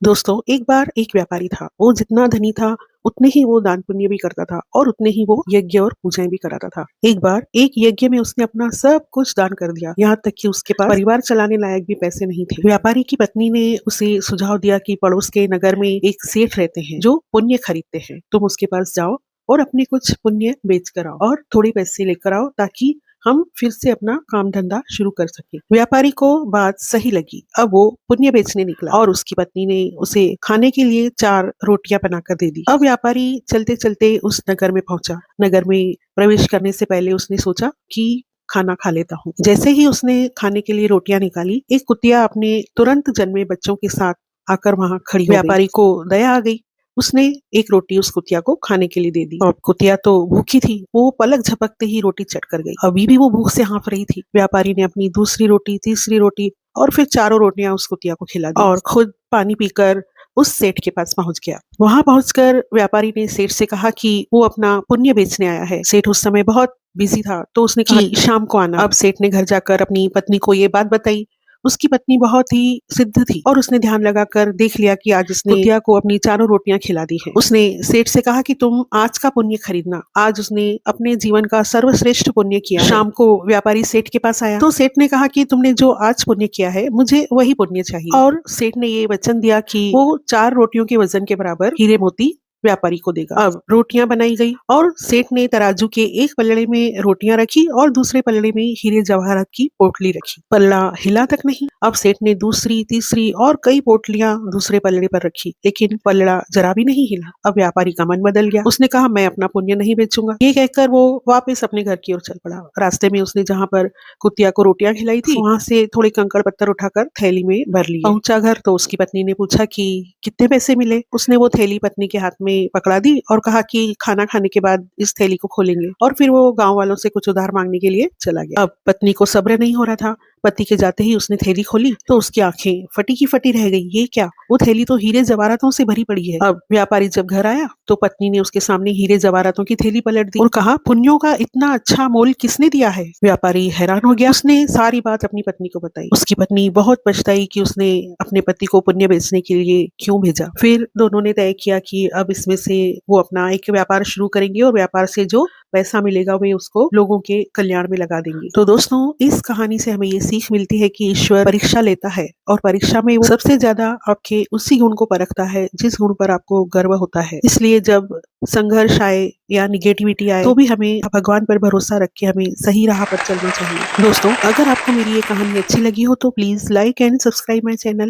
दोस्तों, एक बार एक व्यापारी था। वो जितना धनी था, उतने ही वो दान पुण्य भी करता था और उतने ही वो यज्ञ और पूजाएं भी कराता था। एक बार एक यज्ञ में उसने अपना सब कुछ दान कर दिया, यहाँ तक कि उसके पास परिवार चलाने लायक भी पैसे नहीं थे। व्यापारी की पत्नी ने उसे सुझाव दिया कि पड़ोस के नगर में एक सेठ रहते हैं जो पुण्य खरीदते हैं। तुम उसके पास जाओ और अपने कुछ पुण्य बेच कर आओ और थोड़े पैसे लेकर आओ, ताकि हम फिर से अपना काम धंधा शुरू कर सके। व्यापारी को बात सही लगी। अब वो पुण्य बेचने निकला और उसकी पत्नी ने उसे खाने के लिए 4 रोटियां बनाकर दे दी। अब व्यापारी चलते चलते उस नगर में पहुंचा। नगर में प्रवेश करने से पहले उसने सोचा कि खाना खा लेता हूँ। जैसे ही उसने खाने के लिए रोटियां निकाली, एक कुतिया अपने तुरंत जन्मे बच्चों के साथ आकर वहां खड़ी हो गई। व्यापारी को दया आ गई। उसने एक रोटी उस कुतिया को खाने के लिए दे दी। अब कुतिया तो भूखी थी, वो पलक झपकते ही रोटी चट कर गई। अभी भी वो भूख से हाँफ रही थी। व्यापारी ने अपनी दूसरी रोटी, तीसरी रोटी और फिर 4 रोटियां उस कुतिया को खिला दी और खुद पानी पीकर उस सेठ के पास पहुंच गया। वहां पहुंचकर व्यापारी ने सेठ से कहा कि वो अपना पुण्य बेचने आया है। सेठ उस समय बहुत बिजी था, तो उसने कहा कि शाम को आना। अब सेठ ने घर जाकर अपनी पत्नी को ये बात बताई। उसकी पत्नी बहुत ही सिद्ध थी और उसने ध्यान लगाकर देख लिया कि आज उसने कुतिया को अपनी 4 रोटियां खिला दी है। उसने सेठ से कहा कि तुम आज का पुण्य खरीदना। आज उसने अपने जीवन का सर्वश्रेष्ठ पुण्य किया है। शाम को व्यापारी सेठ के पास आया तो सेठ ने कहा कि तुमने जो आज पुण्य किया है, मुझे वही पुण्य चाहिए। और सेठ ने ये वचन दिया कि वो 4 रोटियों के वजन के बराबर हीरे मोती व्यापारी को देगा। अब रोटियां बनाई गई और सेठ ने तराजू के एक पल्ले में रोटियां रखी और दूसरे पल्ले में हीरे जवाहरात की पोटली रखी। पल्ला हिला तक नहीं। अब सेठ ने दूसरी, तीसरी और कई पोटलियां दूसरे पल्ले पर रखी, लेकिन पल्ला जरा भी नहीं हिला। अब व्यापारी का मन बदल गया। उसने कहा, मैं अपना पुण्य नहीं बेचूंगा। ये कहकर वो वापस अपने घर की ओर चल पड़ा। रास्ते में उसने जहाँ पर कुतिया को रोटियां खिलाई थी, वहां से थोड़े कंकड़ पत्थर उठाकर थैली में भर लिए। पहुंचा घर तो उसकी पत्नी ने पूछा कि कितने पैसे मिले। उसने वो थैली पत्नी के हाथ में पकड़ा दी और कहा कि खाना खाने के बाद इस थैली को खोलेंगे। और फिर वो गांव वालों से कुछ उधार मांगने के लिए चला गया। अब पत्नी को सब्र नहीं हो रहा था। पति के जाते ही उसने थैली खोली तो उसकी आंखें फटी की फटी रह गई। ये क्या? वो थैली तो हीरे जवाहरातों से भरी पड़ी है। अब व्यापारी जब घर आया तो पत्नी ने उसके सामने हीरे जवाहरातों की थैली पलट दी और कहा, पुण्यों का इतना अच्छा मोल किसने दिया है? व्यापारी हैरान हो गया। उसने सारी बात अपनी पत्नी को बताई। उसकी पत्नी बहुत पछताई कि उसने अपने पति को पुण्य बेचने के लिए क्यों भेजा। फिर दोनों ने तय किया कि अब इसमें से वो अपना एक व्यापार शुरू करेंगे और व्यापार से जो पैसा मिलेगा वे उसको लोगों के कल्याण में लगा देंगे। तो दोस्तों, इस कहानी से हमें ये सीख मिलती है कि ईश्वर परीक्षा लेता है और परीक्षा में वो सबसे ज्यादा आपके उसी गुण को परखता है जिस गुण पर आपको गर्व होता है। इसलिए जब संघर्ष आए या निगेटिविटी आए तो भी हमें भगवान पर भरोसा रख के हमें सही राह पर चलना चाहिए। दोस्तों, अगर आपको मेरी ये कहानी अच्छी लगी हो तो please like and subscribe my channel.